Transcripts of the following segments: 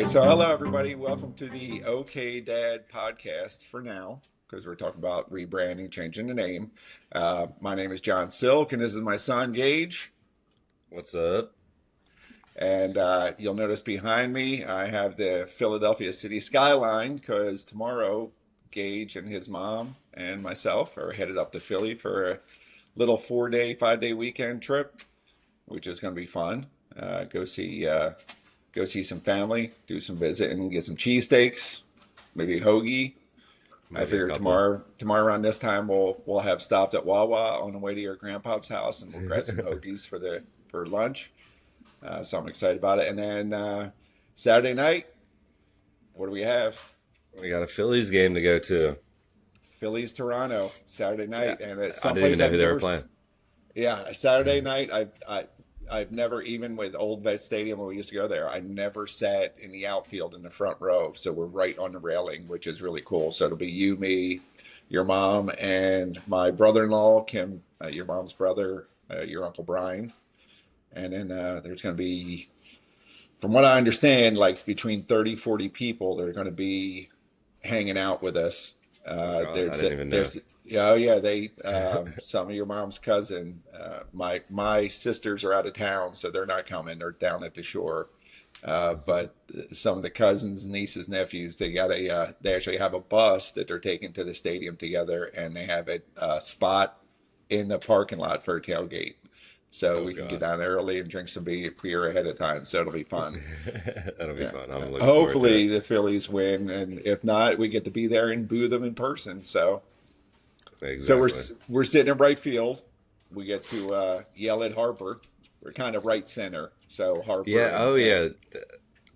right, so hello everybody. Welcome to the OK Dad podcast for now, because we're talking about rebranding, changing the name. My name is John Silk, and this is my son Gage. What's up? And you'll notice behind me, I have the Philadelphia city skyline, because tomorrow Gage and his mom and myself are headed up to Philly for a little 4-day, 5-day weekend trip, which is going to be fun. Go see some family, do some visiting, get some cheesesteaks, maybe a hoagie. I Maybe a figure couple. tomorrow around this time we'll have stopped at Wawa on the way to your grandpa's house, and we'll grab some hoagies for lunch. So I'm excited about it. And then Saturday night, what do we have? We got a Phillies game to go to. Phillies Toronto Saturday Yeah, night, and it's I didn't even someplace know I've who they were never. playing. Yeah, Saturday night. I've never, even with Old Vet Stadium when we used to go there, I never sat in the outfield in the front row. So we're right on the railing, which is really cool. So it'll be you, me, your mom, and my brother-in-law, Kim, your mom's brother, your Uncle Brian. And then there's going to be, from what I understand, like between 30, 40 people that are going to be hanging out with us. Oh God, I didn't even know. Oh yeah, they some of your mom's cousin. My sisters are out of town, so they're not coming. They're down at the shore. But some of the cousins, nieces, nephews, they actually have a bus that they're taking to the stadium together, and they have a spot in the parking lot for a tailgate. So Oh we can get God, down early and drink some beer ahead of time. So it'll be fun. that'll be Yeah. fun. I'm looking forward to Hopefully it. the Phillies win, and if not, we get to be there and boo them in person. So Exactly. we're sitting in right field. We get to yell at Harper. We're kind of right center. So Harper Yeah. Oh and yeah. yeah.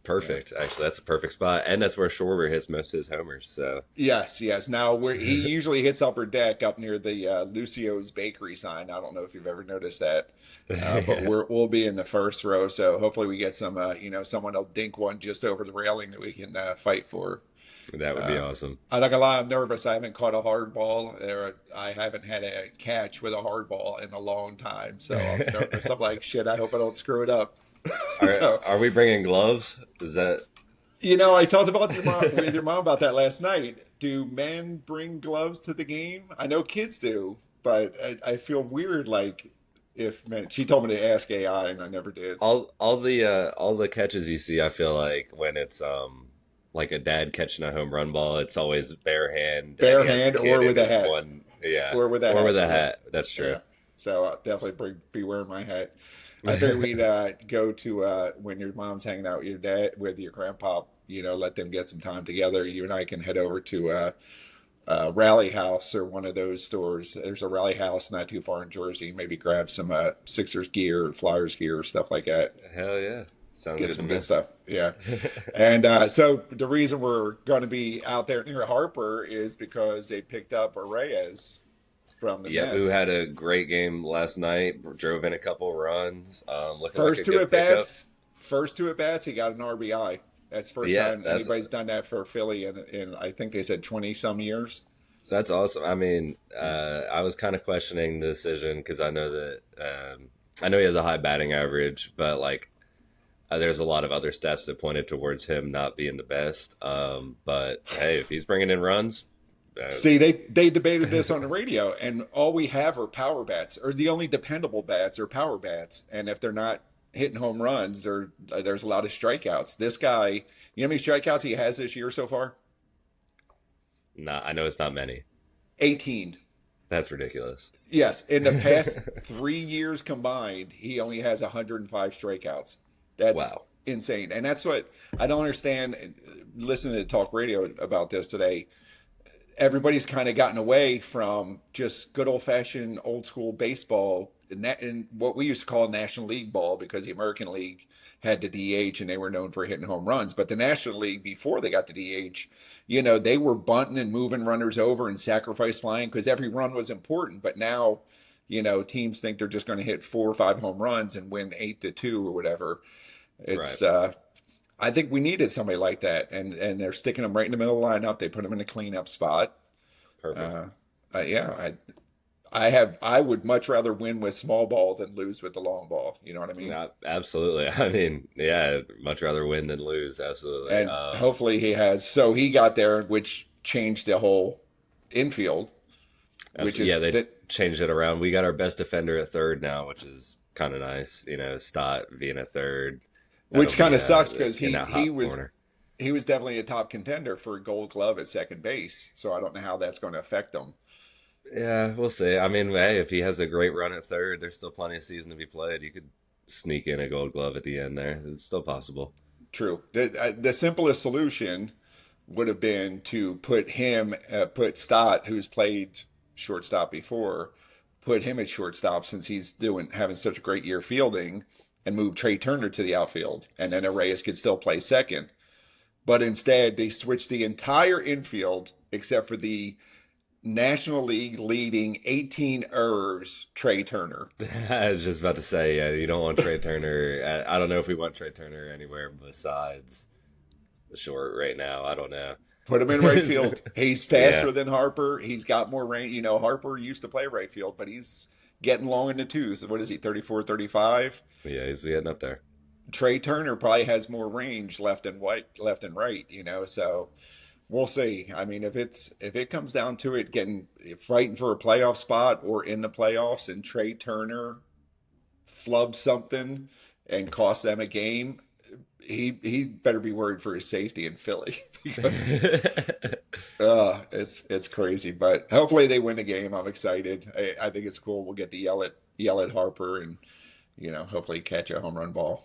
Perfect. Actually, that's a perfect spot, and that's where Schwarber hits most of his homers. So Yes. Now he usually hits upper deck up near the Lucio's Bakery sign. I don't know if you've ever noticed that, but yeah, we'll be in the first row. So hopefully we get some, someone will dink one just over the railing that we can fight for. that would be Uh, awesome. I'm not gonna lie, I'm nervous. I haven't caught a hard ball, or I haven't had a catch with a hard ball in a long time. So I'm nervous. I'm like, shit. I hope I don't screw it up. Are So, are we bringing gloves? Is that? I talked about with your mom about that last night. Do men bring gloves to the game? I know kids do, but I feel weird. Like if men, she told me to ask AI, and I never did. All the catches you see, I feel like when it's like a dad catching a home run ball, it's always bare hand and Bare he has the hand kid or in with a his hat, one, yeah, or with a or with hat. a Yeah. hat. That's true. Yeah. So definitely be wearing my hat. I figured we'd go to when your mom's hanging out with your dad, with your grandpa. Let them get some time together. You and I can head over to Rally House or one of those stores. There's a Rally House not too far in Jersey. Maybe grab some Sixers gear, Flyers gear, stuff like that. Hell yeah, sounds Get good to some me. good stuff. Yeah. And so the reason we're going to be out there near Harper is because they picked up Reyes from the Yep, who Mets. had a great game last night? Drove in a couple runs, looking like a First two good at pickup. bats, first two at bats, he got an RBI. That's the first Yeah, time anybody's done that for Philly in I think they said 20 some years. that's awesome. I mean, I was kind of questioning the decision because I know that I know he has a high batting average, but like there's a lot of other stats that pointed towards him not being the best. But hey, if he's bringing in runs, uh, See, they debated this on the radio, and all we have are power bats, or the only dependable bats are power bats. And if they're not hitting home runs, there's a lot of strikeouts. This guy, you know how many strikeouts he has this year so far? I know it's not many. 18. That's ridiculous. Yes, in the past 3 years combined, he only has 105 strikeouts. That's Wow. insane, and that's what I don't understand. Listening to talk radio about this today, everybody's kind of gotten away from just good old fashioned old school baseball and what we used to call National League ball, because the American League had the DH and they were known for hitting home runs. But the National League, before they got the DH, they were bunting and moving runners over and sacrifice flying because every run was important. But now, teams think they're just going to hit 4 or 5 home runs and win 8-2 or whatever. Right. It's I think we needed somebody like that, and they're sticking them right in the middle of the lineup. They put them in a cleanup spot. Perfect. Uh, yeah, I would much rather win with small ball than lose with the long ball. You know what I mean? Absolutely. I mean, yeah, I'd much rather win than lose. Absolutely. And hopefully he has. So he got there, which changed the whole infield, which Absolutely. Yeah, is they that, changed it around. We got our best defender at third now, which is kind of nice. You know, Stott being a third. That'll which kind be of sucks because in he that he hot was corner. he was definitely a top contender for a Gold Glove at second base. So I don't know how that's going to affect him. Yeah, we'll see. I mean, hey, if he has a great run at third, there's still plenty of season to be played. You could sneak in a Gold Glove at the end there. It's still possible. True. The simplest solution would have been to put Stott, who's played shortstop before, put him at shortstop since he's doing having such a great year fielding, and move Trey Turner to the outfield, and then Reyes could still play second. But instead, they switched the entire infield except for the National League leading 18 errors, Trey Turner. I was just about to say, yeah, you don't want Trey Turner. I don't know if we want Trey Turner anywhere besides the short right now. I don't know. Put him in right field. He's Yeah, faster than Harper. He's got more range. You know, Harper used to play right field, but he's getting long in the twos. What is he, 34, 35? yeah, he's getting up there. Trey Turner probably has more range left and right, you know, so we'll see. I mean, if it comes down to it getting fighting for a playoff spot or in the playoffs and Trey Turner flubs something and costs them a game, he better be worried for his safety in Philly because it's crazy. But hopefully they win the game. I'm excited. I think it's cool. We'll get to yell at Harper and hopefully catch a home run ball.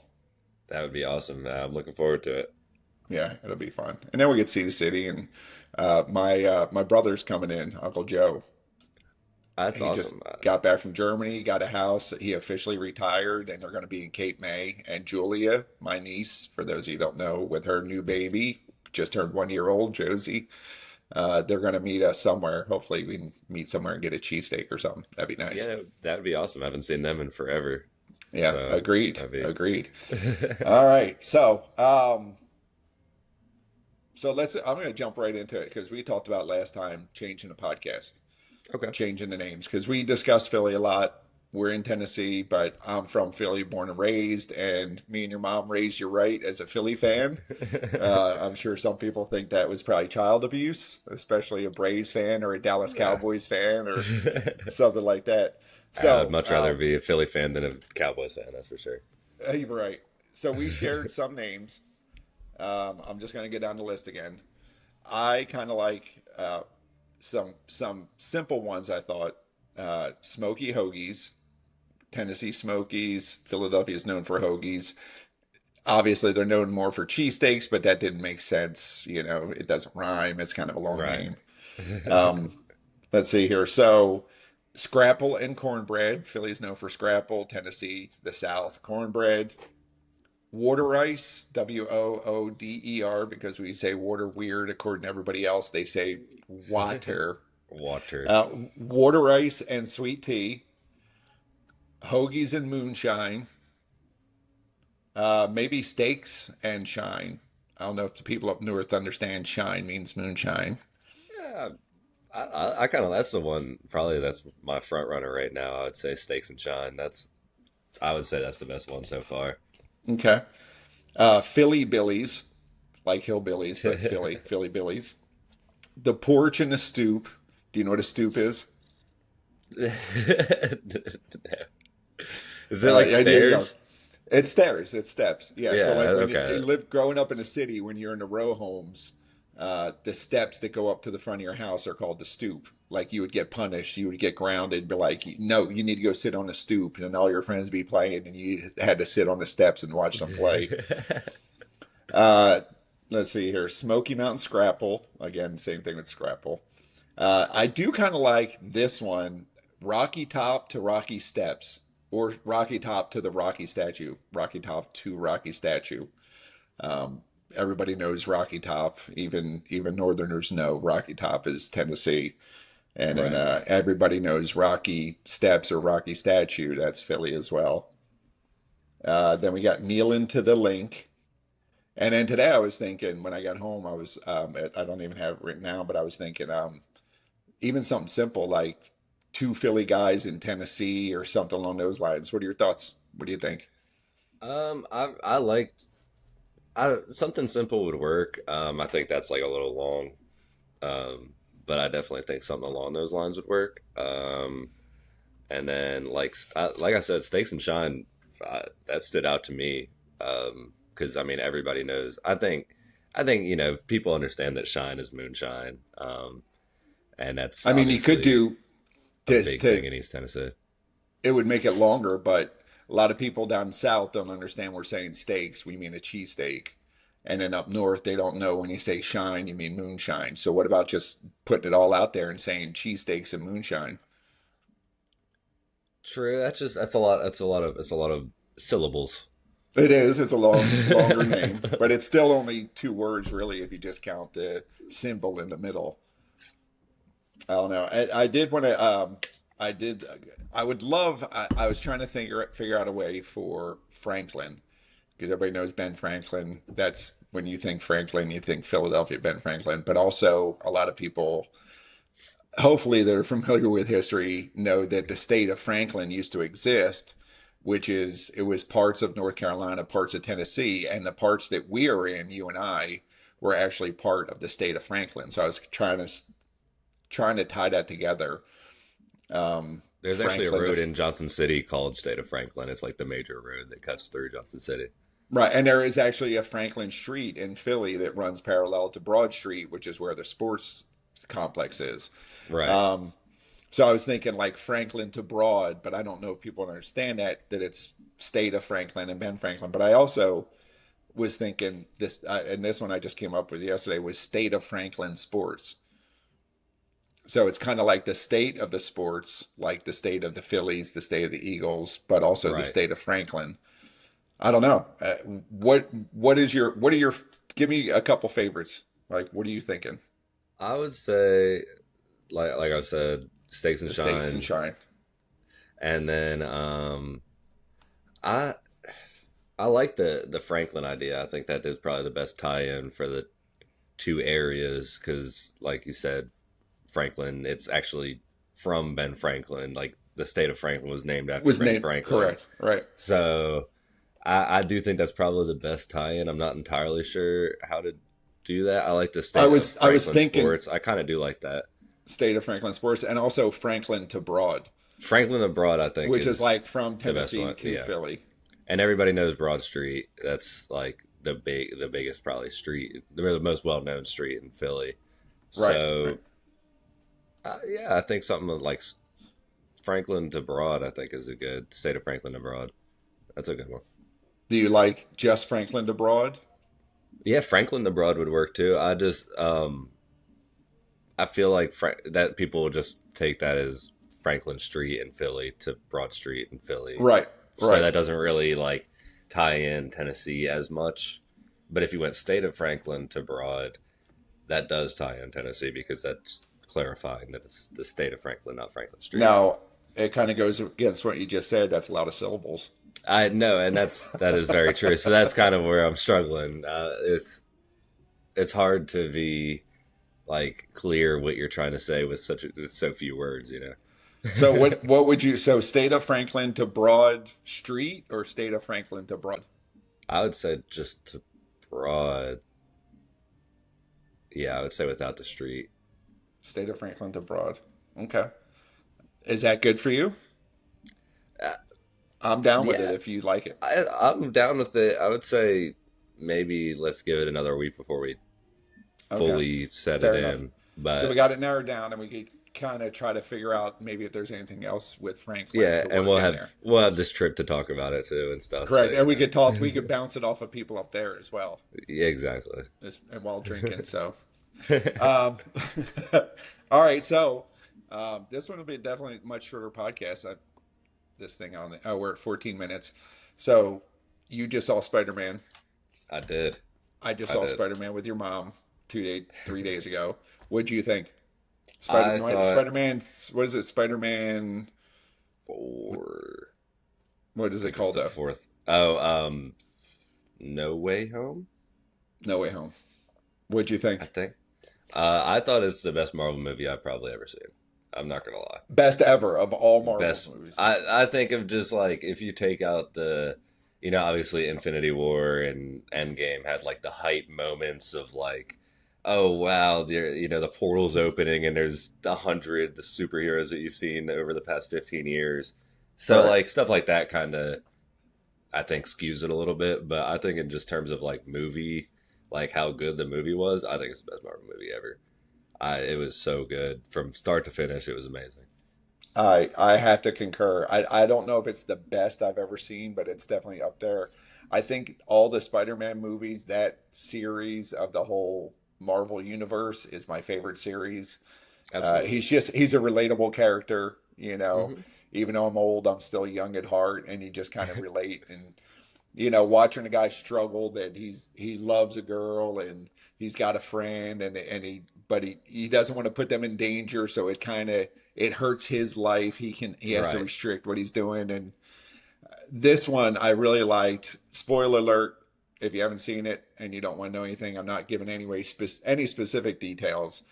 That would be awesome. I'm looking forward to it. Yeah, it'll be fun. And then we get to see the city and my brother's coming in, Uncle Joe. That's He just awesome. got back from Germany, got a house. He officially retired, and they're going to be in Cape May. And Julia, my niece, for those of you who don't know, with her new baby, just turned 1 year old, Josie. They're going to meet us somewhere. Hopefully, we can meet somewhere and get a cheesesteak or something. That'd be nice. Yeah, that would be awesome. I haven't seen them in forever, Yeah, so agreed. that'd be. Agreed. All right. So I'm going to jump right into it because we talked about last time changing the podcast, Okay. changing the names because we discussed Philly a lot. We're in Tennessee, but I'm from Philly, born and raised, and me and your mom raised you right as a Philly fan. I'm sure some people think that was probably child abuse, especially a Braves fan or a Dallas Yeah. Cowboys fan or something like that. I'd So, much rather be a Philly fan than a Cowboys fan. That's for sure. you're right. So we shared some names. I'm just going to get down the list again. I kind of like some simple ones. I thought Smoky Hoagies, Tennessee Smokies. Philadelphia is known for hoagies. Obviously, they're known more for cheesesteaks, but that didn't make sense. You know, it doesn't rhyme. It's kind of a long Right. name. Um, let's see here. So, Scrapple and cornbread. Philly's known for Scrapple. Tennessee, the South, cornbread. Water ice, Wooder, because we say water weird. According to everybody else, they say water. Water. Water ice and sweet tea. Hoagies and moonshine. Maybe steaks and shine. I don't know if the people up north understand shine means moonshine. Yeah, I kind of that's the one. Probably that's my front runner right now. I would say Steaks and Shine. I would say that's the best one so far. Okay. Philly Billies, like hillbillies, but Philly Billies. The porch and the stoop. Do you know what a stoop is? Is it like Yeah, you know, stairs? it's stairs, it's steps. Yeah, so Yeah. like when you Okay. live growing up in the city, when you're in the row homes, the steps that go up to the front of your house are called the stoop. Like you would get punished, you would get grounded, be like, no, you need to go sit on the stoop, and all your friends be playing, and you had to sit on the steps and watch them play. Uh, let's see here, Smoky Mountain Scrapple. Again, same thing with Scrapple. I do kind of like this one, Rocky Top to Rocky Steps, or Rocky Top to the Rocky Statue, Rocky Top to Rocky Statue. Um, Everybody knows Rocky Top, even Northerners know Rocky Top is Tennessee, and then Right. everybody knows Rocky Steps or Rocky Statue. That's Philly as well. Then we got Kneeling to the Link. And then today I was thinking when I got home, I was I don't even have it written down, but I was thinking even something simple like two Philly guys in Tennessee or something along those lines. What are your thoughts? What do you think? I like something simple would work. I think that's like a little long. But I definitely think something along those lines would work. And then like I said, Stakes and Shine, that stood out to me. Because I mean everybody knows. I think people understand that Shine is moonshine. And that's I mean, you could obviously do a this big to thing in East Tennessee. it would make it longer, but a lot of people down south don't understand we're saying steaks. We mean a cheesesteak. And then up north, they don't know when you say shine, you mean moonshine. So what about just putting it all out there and saying cheesesteaks and moonshine? True. That's a lot. It's a lot of syllables. It is. It's a longer name, but it's still only two words, really, if you just count the symbol in the middle. I don't know. I did want to. I did. I would love. I was trying to figure out a way for Franklin because everybody knows Ben Franklin. That's when you think Franklin, you think Philadelphia Ben Franklin. But also, a lot of people, hopefully, that are familiar with history, know that the state of Franklin used to exist, which is it was parts of North Carolina, parts of Tennessee, and the parts that we are in, you and I, were actually part of the state of Franklin. So I was trying to tie that together. There's actually a Franklin, road in Johnson City called State of Franklin. It's like the major road that cuts through Johnson City. right, and there is actually a Franklin Street in Philly that runs parallel to Broad Street, which is where the sports complex is. Right. Um, so I was thinking like Franklin to Broad, but I don't know if people understand that it's State of Franklin and Ben Franklin. But I also was thinking this, and this one I just came up with yesterday was State of Franklin Sports. So it's kind of like the state of the sports, like the state of the Phillies, the state of the Eagles, but also the Right. state of Franklin. I don't know. What are your give me a couple favorites. Like what are you thinking? I would say, like I said, Stakes and The stakes and Shine, shine. and then I I like the Franklin idea. I think that is probably the best tie-in for the two areas because, like you said, Franklin, it's actually from Ben Franklin. Like the state of Franklin was named after Was Ben named Franklin. correct, right? So I do think that's probably the best tie-in. I'm not entirely sure how to do that. I like the state of I was Franklin thinking sports. I kind of do like that. state of Franklin sports, and also Franklin to Broad, Franklin abroad, I think, which is is like from the best Tennessee one. to Yeah, Philly. and everybody knows Broad Street. That's like the biggest probably street, the most well-known street in Philly. Right, So right. yeah, I think something like Franklin to Broad, I think, is a good state of Franklin to Broad. That's a good one. Do you like just Franklin to Broad? Yeah, Franklin to Broad would work too. I feel like that people will just take that as Franklin Street in Philly to Broad Street in Philly. Right, So right. that doesn't really like tie in Tennessee as much. But if you went state of Franklin to Broad, that does tie in Tennessee because that's clarifying that it's the state of Franklin, not Franklin Street. Now it kind of goes against what you just said. That's a lot of syllables. I know, and that is very true. So that's kind of where I'm struggling. It's hard to be like clear what you're trying to say with so few words, you know. So what would you so state of Franklin to Broad Street or state of Franklin to Broad? I would say just to Broad. Yeah, I would say without the street. State of Franklin to Broad. Okay. Is that good for you? Uh, I'm down with it yeah, if you like it. I'm down with it. I would say maybe let's give it another week before we Okay. fully set Fair it enough. in. So we But got it narrowed down and we could kind of try to figure out maybe if there's anything else with Franklin yeah, to and work in there. we'll have this trip to talk about it too and stuff. So Correct. And you we could bounce it off of people up there as well, yeah, exactly. and while drinking. So, um, all right. So, this one will be definitely a much shorter podcast. This thing on the, oh, we're at 14 minutes. So you just saw Spider-Man. I did. I just I saw did. Spider-Man with your mom 3 days ago. What do you think? I thought Spider-Man, what is it? Spider-Man, four. what I is it think it's called the though? fourth. Oh, No Way Home. No Way Home. What'd you I think? think. I thought it's the best Marvel movie I've probably ever seen. I'm not gonna lie. Best ever of all Marvel's Best. movies. I think of just like if you take out the, obviously Infinity War and Endgame had like the hype moments of like, oh wow, the portal's opening and there's 100 the superheroes that you've seen over the past 15 years. So Right. like stuff like that kind of I think skews it a little bit, but I think in just terms of like movie, like how good the movie was, I think it's the best Marvel movie ever. It was so good from start to finish. It was amazing. I have to concur. I don't know if it's the best I've ever seen, but it's definitely up there. I think all the Spider-Man movies, that series of the whole Marvel universe is my favorite series. Absolutely. He's a relatable character, Hmm. even though I'm old, I'm still young at heart, and you just kind of relate. And watching a guy struggle, that he loves a girl and he's got a friend, and he doesn't want to put them in danger, so it hurts his life. He has to Right. restrict what he's doing. And this one I really liked. Spoiler alert, if you haven't seen it and you don't want to know anything, I'm not giving any specific details.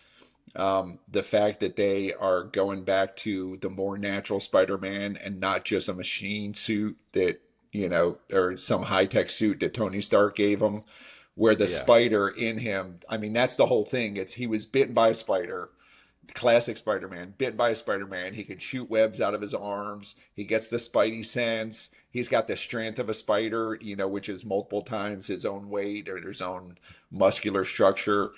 The fact that they are going back to the more natural Spider-Man and not just a machine suit that, or some high-tech suit that Tony Stark gave him, where the Yeah. spider in him, I mean, that's the whole thing. He was bitten by a spider, classic Spider-Man, bitten by a Spider-Man. He can shoot webs out of his arms. He gets the Spidey sense. He's got the strength of a spider, which is multiple times his own weight or his own muscular structure.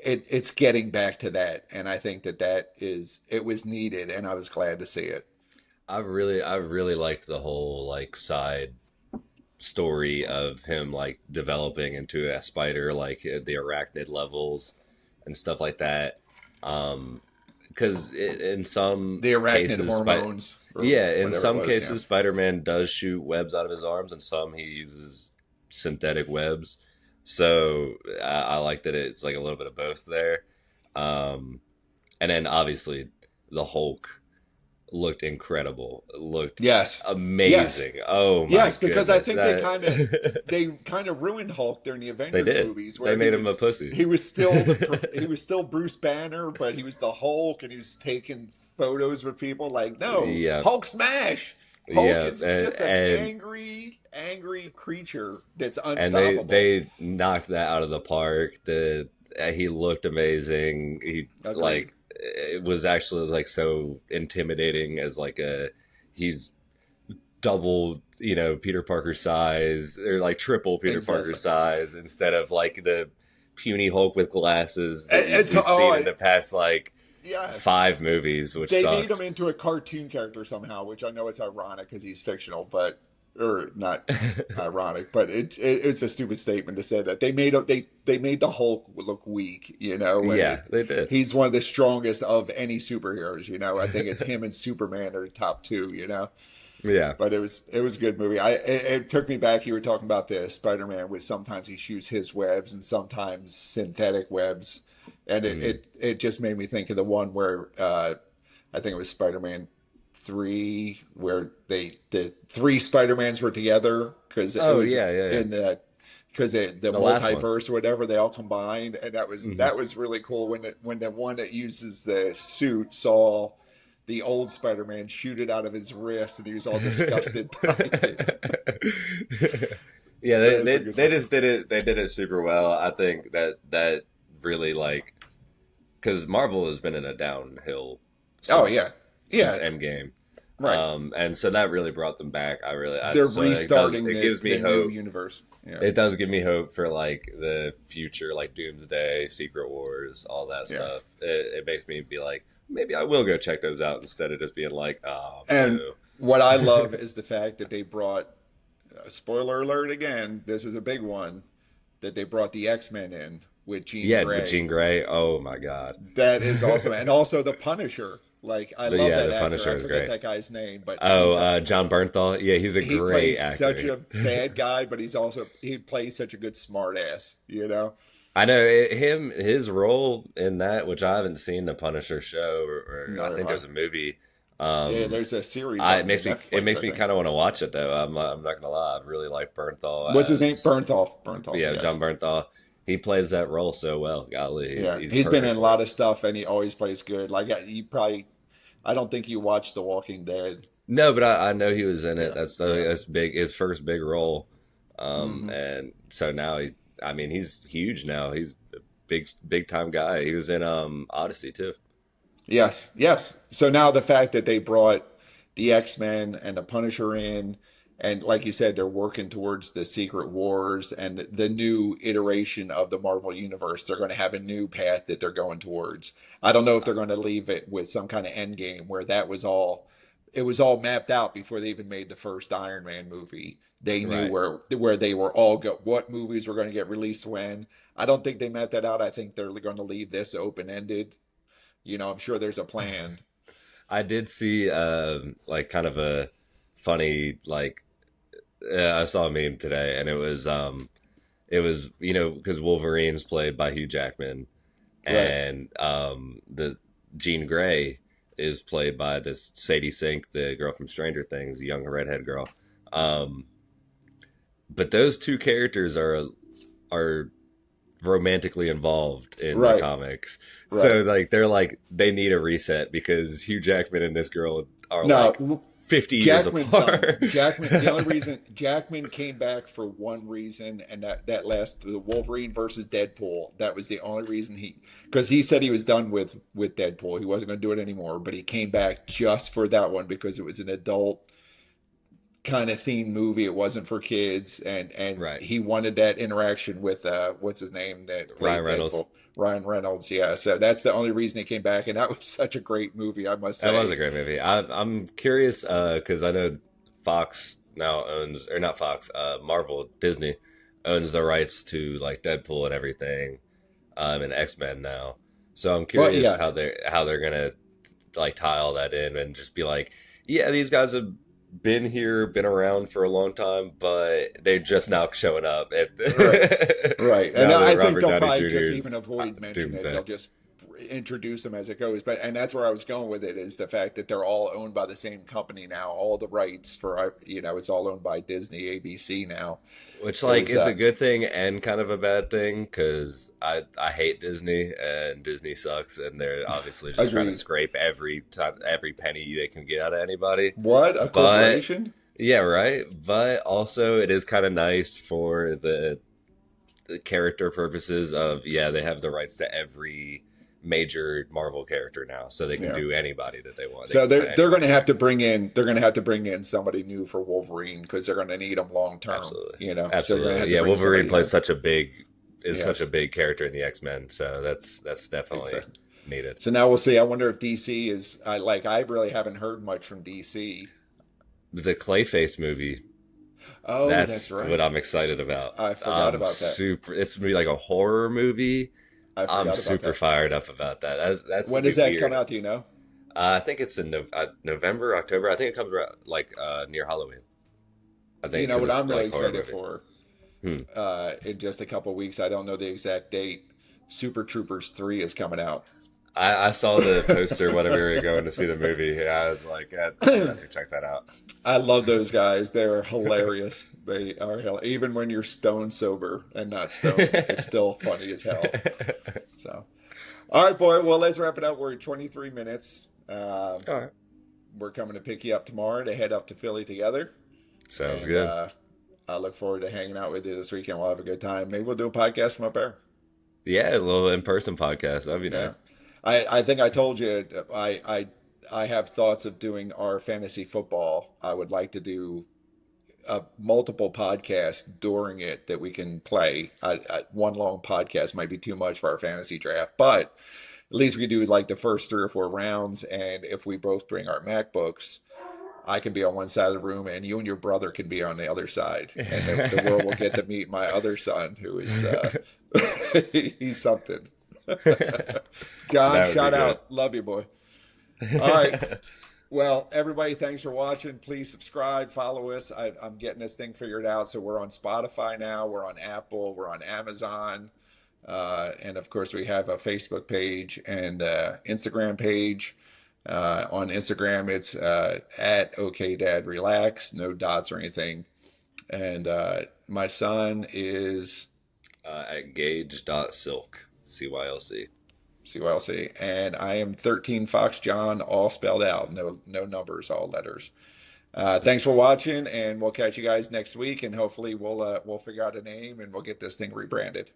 It's getting back to that, and I think it was needed, and I was glad to see it. I really liked the whole like side story of him like developing into a spider, like the arachnid levels and stuff like that. Because in some The arachnid cases, hormones or yeah, in whatever it some was. Yeah, cases, Spider-Man does shoot webs out of his arms, and some he uses synthetic webs. So I like that it's like a little bit of both there. Um, and then obviously the Hulk looked incredible, looked yes, yes, amazing. Oh my yes. Because I goodness, think that they kind of ruined Hulk during the they Avengers did. movies, They where made him a pussy. he was still Bruce Banner, but he was the Hulk, and he was taking photos with people. Like, no, Yeah, Hulk smash. Hulk yeah, is just an angry creature that's and they unstoppable. they knocked that out of the park. He looked amazing. He Agreed. like it was actually like so intimidating as like a he's double Peter Parker size or like triple Peter Parker Exactly. size instead of like the puny Hulk with glasses that It's we've seen in the past like yes. 5 movies, which They made him sucked. into a cartoon character somehow, which I know it's ironic because he's fictional, but or not ironic, but it's a stupid statement to say that they made the Hulk look weak, and Yeah, they did. he's one of the strongest of any superheroes, I think it's him and Superman are the top two, Yeah. but it was a good movie. It took me back. You were talking about the Spider-Man with sometimes he shoots his webs and sometimes synthetic webs, and it Mm. it, it just made me think of the one where I think it was Spider-Man 3, where the three Spider-Mans were together because it Oh was yeah, yeah, yeah. in the The last one. multiverse or whatever, they all combined, and that was Hmm. that was really cool when the one that uses the suit saw the old Spider-Man shoot it out of his wrist, and he was all disgusted by it. Yeah, That they, was they some good they stuff. just did it. They did it super well. I think that really like because Marvel has been in a downhill Oh yeah, since yeah, Endgame, right. and so that really brought them back. They're So restarting it gives me the new hope. universe. Yeah, It does give me hope for like the future, like Doomsday, Secret Wars, all that yes. stuff. It makes me be like, maybe I will go check those out instead of just being like, oh, And boo. what I love is the fact that they brought, spoiler alert again, this is a big one, that they brought the X-Men in with Jean Yeah, with Grey. Jean Grey. Oh my God. That is awesome. And also the Punisher. Like, I love Yeah, that the actor. Punisher I is forget great. that guy's name, but Oh, John Bernthal. Yeah, he's a he great plays such actor. a bad guy, but he plays such a good smart ass. I know his role in that, which I haven't seen the Punisher show, or I No, think there's a movie. yeah, Um, there's a series on it Netflix, makes I me think. kind of want to watch it though. I'm not gonna lie, I really like Bernthal What's his name? as Bernthal. Bernthal, yeah, yes. John Bernthal. He plays that role so well. Golly, Yeah, he's he's been perfect in a for lot it. of stuff, and he always plays good. Like you probably, I don't think you watched The Walking Dead. No, but I know he was in it. Yeah, yeah. That's big. His first big role. Hmm. And so now I mean, he's huge now. He's a big time guy. He was in Odyssey too. Yes, yes. So now the fact that they brought the X-Men and the Punisher in, and like you said, they're working towards the Secret Wars and the new iteration of the Marvel Universe. They're going to have a new path that they're going towards. I don't know if they're going to leave it with some kind of end game where that was all, it was all mapped out before they even made the first Iron Man movie. They knew Right. where they were all go, what movies were going to get released when. I don't think they mapped that out. I think they're going to leave this open-ended. I'm sure there's a plan. I did see like kind of a funny like I saw a meme today, and it was because Wolverine's played by Hugh Jackman, Right. and the Jean Grey is played by this Sadie Sink, the girl from Stranger Things, the young redhead girl. Um, but those two characters are romantically involved in the Right. comics. So Right. like they need a reset because Hugh Jackman and this girl are like No, 50 years Jackman's done. apart. Jackman. The only reason Jackman came back for one reason, and that last the Wolverine versus Deadpool. That was the only reason because he said he was done with Deadpool. He wasn't going to do it anymore. But he came back just for that one because it was an adult kind of themed movie. It wasn't for kids, and Right. he wanted that interaction with what's his name that Ryan played Reynolds. Deadpool, Ryan Reynolds. Yeah, so that's the only reason he came back, and that was such a great movie, I must That was a say. great movie. I'm curious because I know Fox now owns, or not Fox, Marvel, Disney owns the rights to like Deadpool and everything, and X Men now. So I'm But curious yeah, how they're gonna like tie all that in and just be like, yeah, these guys have been here, been around for a long time, but they're just now showing up. At right, right, and now that I think Robert they'll Downey probably Jr. just even is avoid mention it. Doomsday. They'll just introduce them as it goes. But and that's where I was going with it is the fact that they're all owned by the same company now. All the rights for it's all owned by Disney, ABC now. Which like Because is a good thing and kind of a bad thing because I hate Disney and Disney sucks and they're obviously just trying to agreed. scrape every penny they can get out of anybody. What a But corporation! yeah, right. But also it is kind of nice for the character purposes of yeah they have the rights to every major Marvel character now, so they can Yeah. do anybody that they want. They So can put they're going to anybody. have to bring in somebody new for Wolverine because they're going to need him long term. Absolutely, So they're going to have absolutely. to Yeah, bring Wolverine somebody plays in. such a Yes, big character in the X Men, so that's definitely exactly. needed. So now we'll see. I wonder if DC is I really haven't heard much from DC. The Clayface movie, Oh, that's that's what right. I'm excited about. I forgot I'm about that. super. It's gonna be like a horror movie. I I'm forgot about super that. fired up about that. That's When gonna be does that come weird. out? Do you know? I think it's in November, October. I think it comes around like near Halloween. I You think know because what it's I'm really like horror excited movie. for? Hmm. In just a couple weeks, I don't know the exact date. Super Troopers 3 is coming out. I saw the poster whenever we were going to see the movie. And I was like, I'm gonna have to check that out. I love those guys. They're hilarious. They are even when you're stone sober and not stoned, it's still funny as hell. So, all right, boy. Well, let's wrap it up. We're at 23 minutes. All right, We're coming to pick you up tomorrow to head up to Philly together, sounds and good. I look forward to hanging out with you this weekend. We'll have a good time. Maybe we'll do a podcast from up there. Yeah, a little in-person podcast. That'd be Yeah, nice. I think I told you I have thoughts of doing our fantasy football. I would like to do multiple podcasts during it that we can play. One long podcast might be too much for our fantasy draft, but at least we do like the first 3 or 4 rounds. And if we both bring our MacBooks, I can be on one side of the room, and you and your brother can be on the other side, and the world will get to meet my other son, who is he's something. John, That would be shout good. out, love you, boy. All right. Well, everybody, thanks for watching. Please subscribe, follow us. I'm getting this thing figured out. So we're on Spotify now, we're on Apple, we're on Amazon. And of course, we have a Facebook page and Instagram page. On Instagram, it's at OK Dad Relax, no dots or anything. And my son is At gauge.silk, CYLC. CYLC. And I am 13 Fox John, all spelled out, no numbers, all letters. Thanks for watching, and we'll catch you guys next week, and hopefully we'll figure out a name and we'll get this thing rebranded.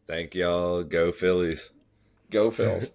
Thank y'all. Go Phillies. Go Phils.